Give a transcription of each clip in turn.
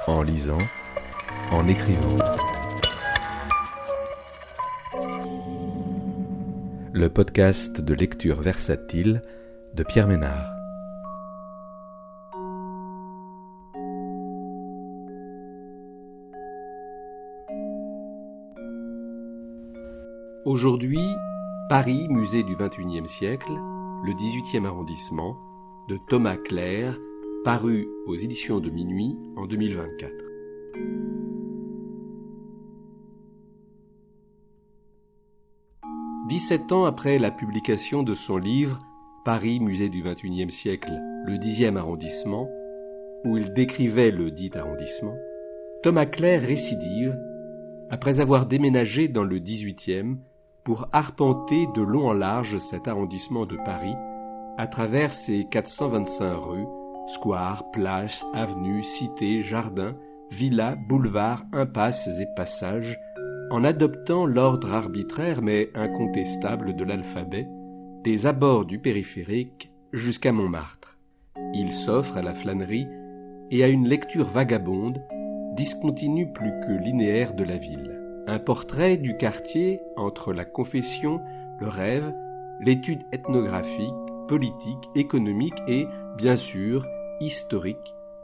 en lisant, en écrivant. Le podcast de lecture versatile de Pierre Ménard. Aujourd'hui, Paris, musée du XXIe siècle, le XVIIIe arrondissement, de Thomas Clerc, paru aux éditions de Minuit en 2024. « 17 ans après la publication de son livre « Paris, musée du XXIe siècle, le Xe arrondissement », où il décrivait le dit arrondissement, Thomas Clerc récidive après avoir déménagé dans le XVIIIe pour arpenter de long en large cet arrondissement de Paris à travers ses 425 rues, squares, places, avenues, cités, jardins, villas, boulevards, impasses et passages, en adoptant l'ordre arbitraire mais incontestable de l'alphabet, des abords du périphérique jusqu'à Montmartre. Il s'offre à la flânerie et à une lecture vagabonde, discontinue plus que linéaire de la ville. Un portrait du quartier entre la confession, le rêve, l'étude ethnographique, politique, économique et, bien sûr, historique,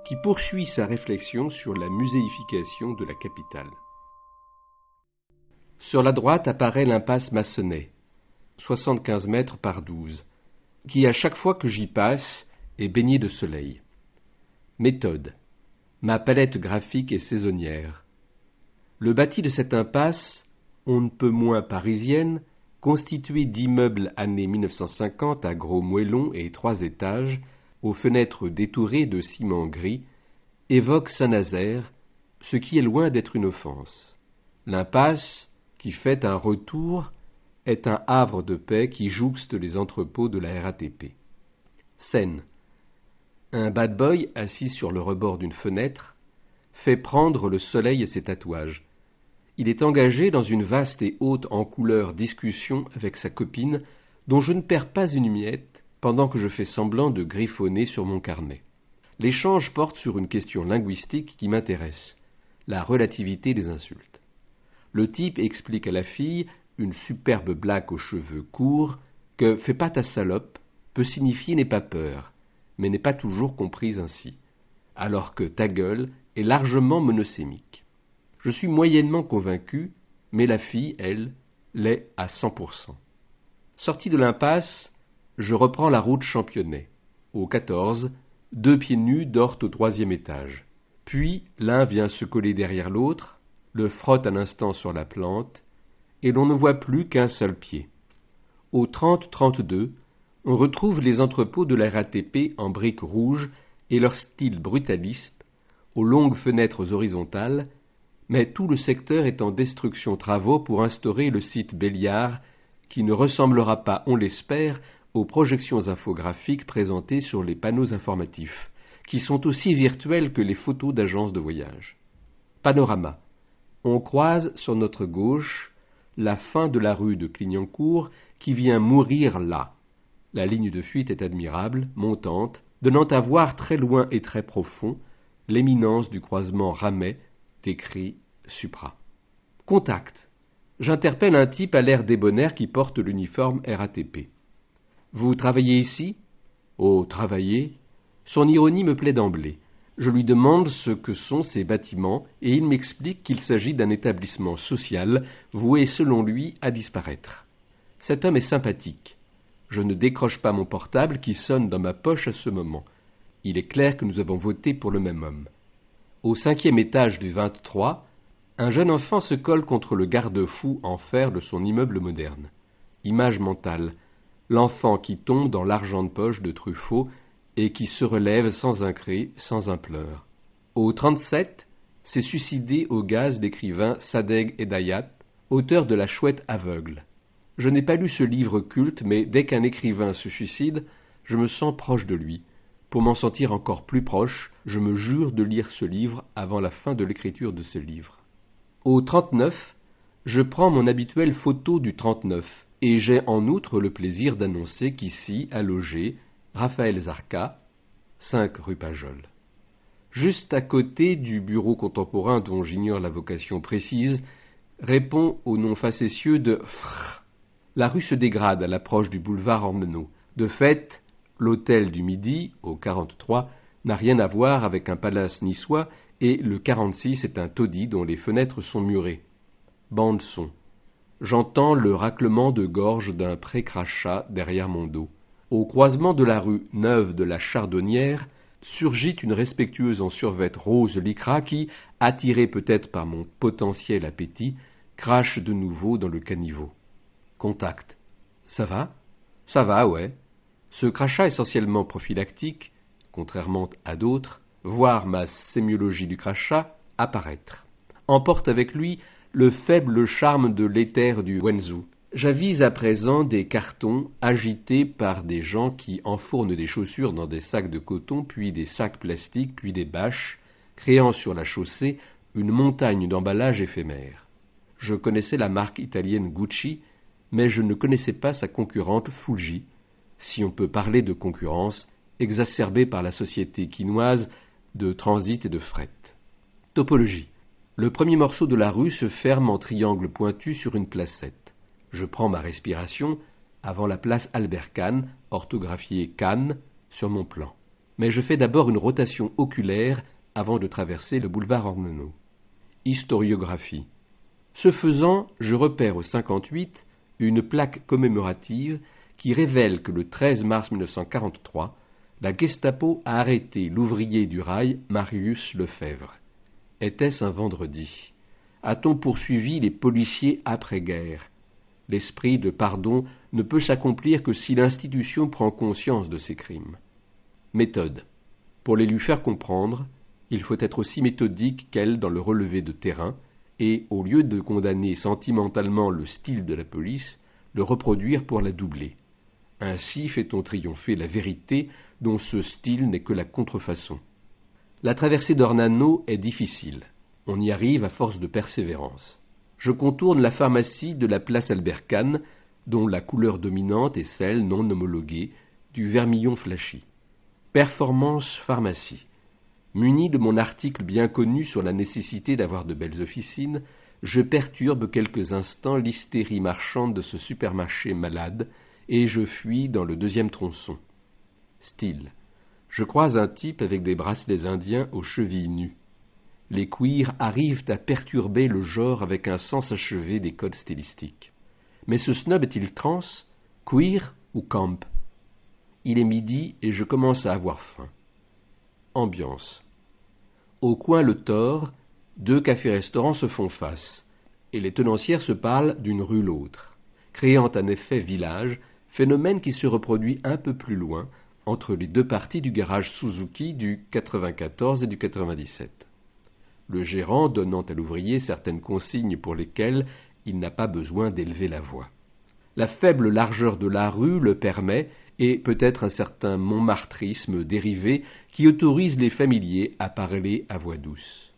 qui poursuit sa réflexion sur la muséification de la capitale. Sur la droite apparaît l'impasse Massenet, 75 mètres par 12, qui, à chaque fois que j'y passe, est baignée de soleil. Méthode. Ma palette graphique est saisonnière. Le bâti de cette impasse, on ne peut moins parisienne, constitué d'immeubles années 1950 à gros moellons et 3 étages, aux fenêtres détourées de ciment gris, évoque Saint-Nazaire, ce qui est loin d'être une offense. L'impasse, qui fait un retour, est un havre de paix qui jouxte les entrepôts de la RATP. Scène. Un bad boy assis sur le rebord d'une fenêtre fait prendre le soleil à ses tatouages. Il est engagé dans une vaste et haute en couleurs discussion avec sa copine, dont je ne perds pas une miette pendant que je fais semblant de griffonner sur mon carnet. L'échange porte sur une question linguistique qui m'intéresse, la relativité des insultes. Le type explique à la fille, une superbe blague aux cheveux courts, que « fais pas ta salope » peut signifier « n'aie pas peur », mais n'est pas toujours comprise ainsi, alors que « ta gueule » est largement monosémique. Je suis moyennement convaincu, mais la fille, elle, l'est à 100%. Sorti de l'impasse, je reprends la route Championnet. Au 14, 2 pieds nus dorment au 3e étage. Puis l'un vient se coller derrière l'autre, le frotte un instant sur la plante, et l'on ne voit plus qu'un seul pied. Au 30-32, on retrouve les entrepôts de la RATP en briques rouges et leur style brutaliste, aux longues fenêtres horizontales, mais tout le secteur est en destruction-travaux pour instaurer le site Béliard, qui ne ressemblera pas, on l'espère, aux projections infographiques présentées sur les panneaux informatifs, qui sont aussi virtuels que les photos d'agences de voyage. Panorama. On croise sur notre gauche la fin de la rue de Clignancourt qui vient mourir là. La ligne de fuite est admirable, montante, donnant à voir très loin et très profond l'éminence du croisement Ramet, écrit Supra. Contact. J'interpelle un type à l'air débonnaire qui porte l'uniforme RATP. Vous travaillez ici ? Oh, travailler ? Son ironie me plaît d'emblée. Je lui demande ce que sont ces bâtiments et il m'explique qu'il s'agit d'un établissement social voué selon lui à disparaître. Cet homme est sympathique. Je ne décroche pas mon portable qui sonne dans ma poche à ce moment. Il est clair que nous avons voté pour le même homme. Au 5e étage du 23, un jeune enfant se colle contre le garde-fou en fer de son immeuble moderne. Image mentale, l'enfant qui tombe dans l'argent de poche de Truffaut et qui se relève sans un cri, sans un pleur. Au 37, s'est suicidé au gaz l'écrivain Sadegh Hedayat, auteur de La Chouette aveugle. Je n'ai pas lu ce livre culte, mais dès qu'un écrivain se suicide, je me sens proche de lui. Pour m'en sentir encore plus proche, je me jure de lire ce livre avant la fin de l'écriture de ce livre. Au 39, je prends mon habituelle photo du 39 et j'ai en outre le plaisir d'annoncer qu'ici a logé Raphaël Zarka, 5 rue Pajol. juste à côté du bureau contemporain dont j'ignore la vocation précise, répond au nom facétieux de Fr. La rue se dégrade à l'approche du boulevard Ornano. De fait, l'hôtel du Midi, au 43, n'a rien à voir avec un palace niçois et le 46 est un taudis dont les fenêtres sont murées. Bande-son. J'entends le raclement de gorge d'un pré-crachat derrière mon dos. Au croisement de la rue Neuve de la Chardonnière, surgit une respectueuse en survêt rose lycra qui, attirée peut-être par mon potentiel appétit, crache de nouveau dans le caniveau. Contact. Ça va ? Ça va, ouais. Ce crachat essentiellement prophylactique, contrairement à d'autres, voir ma sémiologie du crachat apparaître, emporte avec lui le faible charme de l'éther du Wenzhou. J'avise à présent des cartons agités par des gens qui enfournent des chaussures dans des sacs de coton, puis des sacs plastiques, puis des bâches, créant sur la chaussée une montagne d'emballages éphémères. Je connaissais la marque italienne Gucci, mais je ne connaissais pas sa concurrente Fuji, si on peut parler de concurrence, exacerbée par la société quinoise de transit et de fret. Topologie. Le premier morceau de la rue se ferme en triangle pointu sur une placette. Je prends ma respiration avant la place Albert Kahn, orthographiée Kahn, sur mon plan. Mais je fais d'abord une rotation oculaire avant de traverser le boulevard Ornano. Historiographie. Ce faisant, je repère au 58 une plaque commémorative qui révèle que le 13 mars 1943, la Gestapo a arrêté l'ouvrier du rail Marius Lefebvre. Était-ce un vendredi ? A-t-on poursuivi les policiers après-guerre ? L'esprit de pardon ne peut s'accomplir que si l'institution prend conscience de ses crimes. Méthode. Pour les lui faire comprendre, il faut être aussi méthodique qu'elle dans le relevé de terrain et, au lieu de condamner sentimentalement le style de la police, le reproduire pour la doubler. Ainsi fait-on triompher la vérité dont ce style n'est que la contrefaçon. La traversée d'Ornano est difficile. On y arrive à force de persévérance. Je contourne la pharmacie de la place Albert Kahn, dont la couleur dominante est celle non homologuée du vermillon flashy. Performance pharmacie. Muni de mon article bien connu sur la nécessité d'avoir de belles officines, je perturbe quelques instants l'hystérie marchande de ce supermarché malade et je fuis dans le deuxième tronçon. Style. Je croise un type avec des bracelets indiens aux chevilles nues. Les queers arrivent à perturber le genre avec un sens achevé des codes stylistiques. Mais ce snob est-il trans, queer ou camp ? Il est midi et je commence à avoir faim. Ambiance. Au coin Le Thor, 2 cafés-restaurants se font face, et les tenancières se parlent d'une rue l'autre, créant un effet village, phénomène qui se reproduit un peu plus loin, entre les 2 parties du garage Suzuki du 94 et du 97. Le gérant donnant à l'ouvrier certaines consignes pour lesquelles il n'a pas besoin d'élever la voix. La faible largeur de la rue le permet, et peut-être un certain montmartrisme dérivé qui autorise les familiers à parler à voix douce.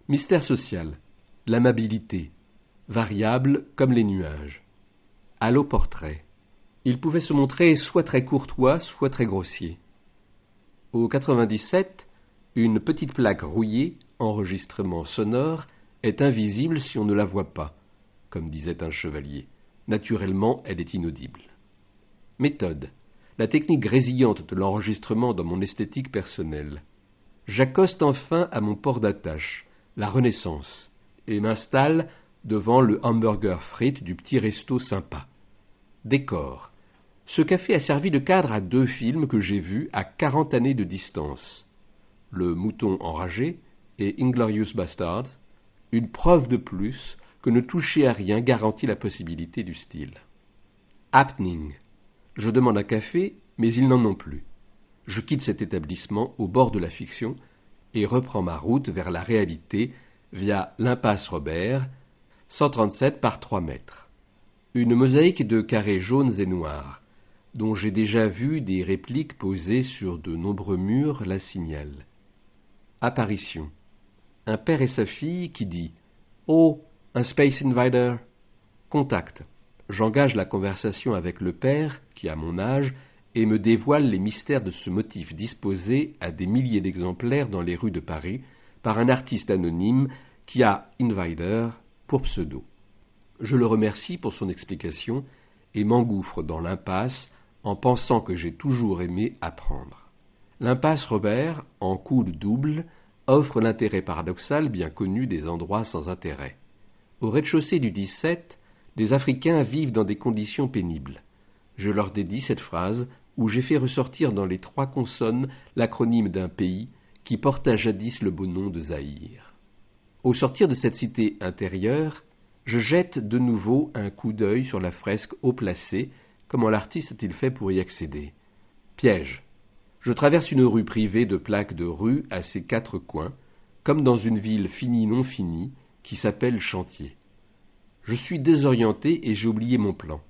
Mystère social, l'amabilité, variable comme les nuages. Alloportrait. Il pouvait se montrer soit très courtois, soit très grossier. Au 97, une petite plaque rouillée, enregistrement sonore, est invisible si on ne la voit pas, comme disait un chevalier. Naturellement, elle est inaudible. Méthode. La technique grésillante de l'enregistrement dans mon esthétique personnelle. J'accoste enfin à mon port d'attache, la Renaissance, et m'installe devant le hamburger frites du petit resto sympa. Décor. Ce café a servi de cadre à 2 films que j'ai vus à 40 années de distance. Le Mouton enragé et Inglorious Bastards, une preuve de plus que ne toucher à rien garantit la possibilité du style. Happening. Je demande un café, mais ils n'en ont plus. Je quitte cet établissement au bord de la fiction et reprends ma route vers la réalité via l'impasse Robert, 137 par 3 mètres. Une mosaïque de carrés jaunes et noirs, dont j'ai déjà vu des répliques posées sur de nombreux murs la signalent. Apparition. Un père et sa fille qui dit « Oh, un Space Invader !» Contact. J'engage la conversation avec le père, qui a mon âge, et me dévoile les mystères de ce motif disposé à des milliers d'exemplaires dans les rues de Paris par un artiste anonyme qui a Invider pour pseudo. Je le remercie pour son explication et m'engouffre dans l'impasse en pensant que j'ai toujours aimé apprendre. L'impasse Robert, en coude double, offre l'intérêt paradoxal bien connu des endroits sans intérêt. Au rez-de-chaussée du 17, les Africains vivent dans des conditions pénibles. Je leur dédie cette phrase où j'ai fait ressortir dans les 3 consonnes l'acronyme d'un pays qui porta jadis le beau nom de Zaïre. Au sortir de cette cité intérieure, je jette de nouveau un coup d'œil sur la fresque haut placée. Comment l'artiste a-t-il fait pour y accéder? Piège. Je traverse une rue privée de plaques de rue à ses 4 coins, comme dans une ville finie non finie, qui s'appelle Chantier. Je suis désorienté et j'ai oublié mon plan.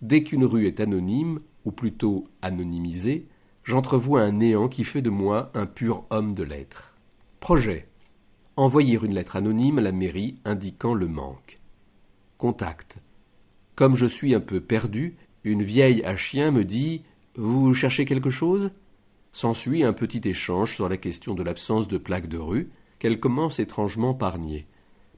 Dès qu'une rue est anonyme, ou plutôt anonymisée, j'entrevois un néant qui fait de moi un pur homme de lettres. Projet. Envoyer une lettre anonyme à la mairie indiquant le manque. Contact. Comme je suis un peu perdu, une vieille à chien me dit « Vous cherchez quelque chose ?» S'ensuit un petit échange sur la question de l'absence de plaques de rue, qu'elle commence étrangement par nier.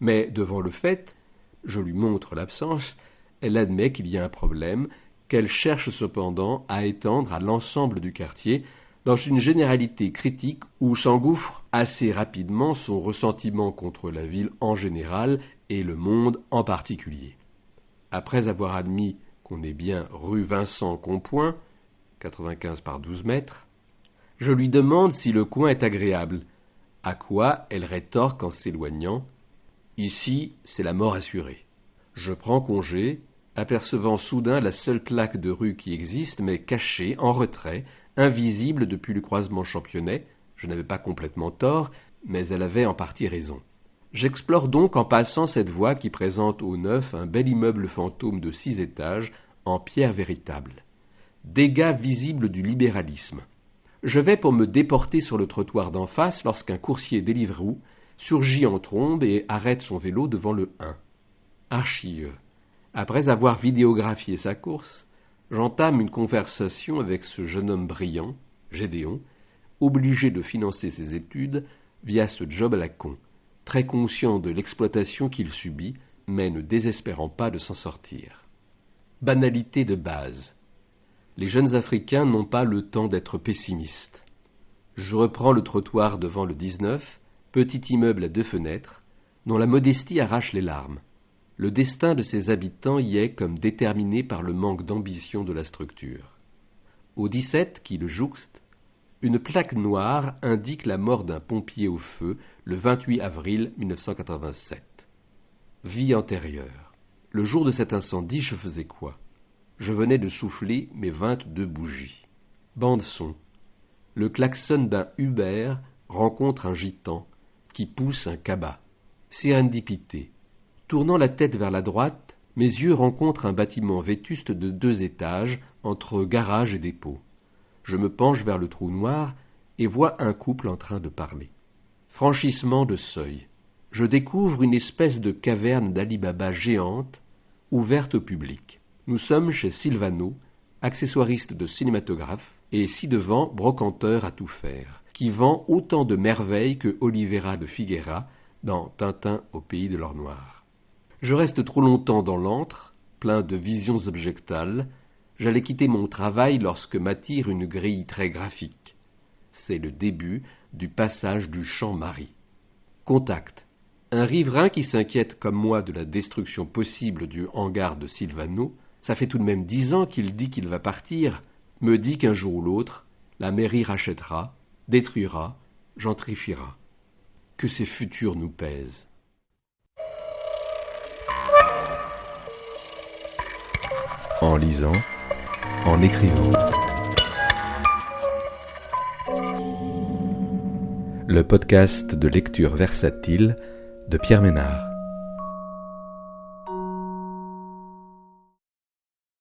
Mais devant le fait, je lui montre l'absence, elle admet qu'il y a un problème, qu'elle cherche cependant à étendre à l'ensemble du quartier, dans une généralité critique où s'engouffre assez rapidement son ressentiment contre la ville en général et le monde en particulier. Après avoir admis qu'on est bien rue Vincent Compoint, 95 par 12 mètres, je lui demande si le coin est agréable, à quoi elle rétorque en s'éloignant « Ici, c'est la mort assurée ». Je prends congé, apercevant soudain la seule plaque de rue qui existe, mais cachée, en retrait, invisible depuis le croisement Championnet. Je n'avais pas complètement tort, mais elle avait en partie raison. J'explore donc en passant cette voie qui présente au neuf un bel immeuble fantôme de 6 étages, en pierre véritable. Dégâts visibles du libéralisme. Je vais pour me déporter sur le trottoir d'en face lorsqu'un coursier Deliveroo surgit en trombe et arrête son vélo devant le 1. Archive. Après avoir vidéographié sa course, j'entame une conversation avec ce jeune homme brillant, Gédéon, obligé de financer ses études via ce job à la con, très conscient de l'exploitation qu'il subit, mais ne désespérant pas de s'en sortir. Banalité de base. Les jeunes Africains n'ont pas le temps d'être pessimistes. Je reprends le trottoir devant le 19, petit immeuble à 2 fenêtres, dont la modestie arrache les larmes. Le destin de ses habitants y est comme déterminé par le manque d'ambition de la structure. Au 17, qui le jouxte, une plaque noire indique la mort d'un pompier au feu le 28 avril 1987. Vie antérieure. Le jour de cet incendie, je faisais quoi? Je venais de souffler mes 22 bougies. Bande-son. Le klaxon d'un Uber rencontre un gitan qui pousse un cabas. Sérendipité. Tournant la tête vers la droite, mes yeux rencontrent un bâtiment vétuste de 2 étages entre garage et dépôt. Je me penche vers le trou noir et vois un couple en train de parler. Franchissement de seuil. Je découvre une espèce de caverne d'Ali Baba géante, ouverte au public. Nous sommes chez Sylvano, accessoiriste de cinématographe, et ci-devant brocanteur à tout faire, qui vend autant de merveilles que Oliveira de Figueira dans Tintin au pays de l'or noir. Je reste trop longtemps dans l'antre, plein de visions objectales. J'allais quitter mon travail lorsque m'attire une grille très graphique. C'est le début du passage du Champ-Marie. Contact. Un riverain qui s'inquiète comme moi de la destruction possible du hangar de Sylvano, ça fait tout de même 10 ans qu'il dit qu'il va partir, me dit qu'un jour ou l'autre, la mairie rachètera, détruira, gentrifiera. Que ces futurs nous pèsent. En lisant, en écrivant. Le podcast de lecture versatile de Pierre Ménard.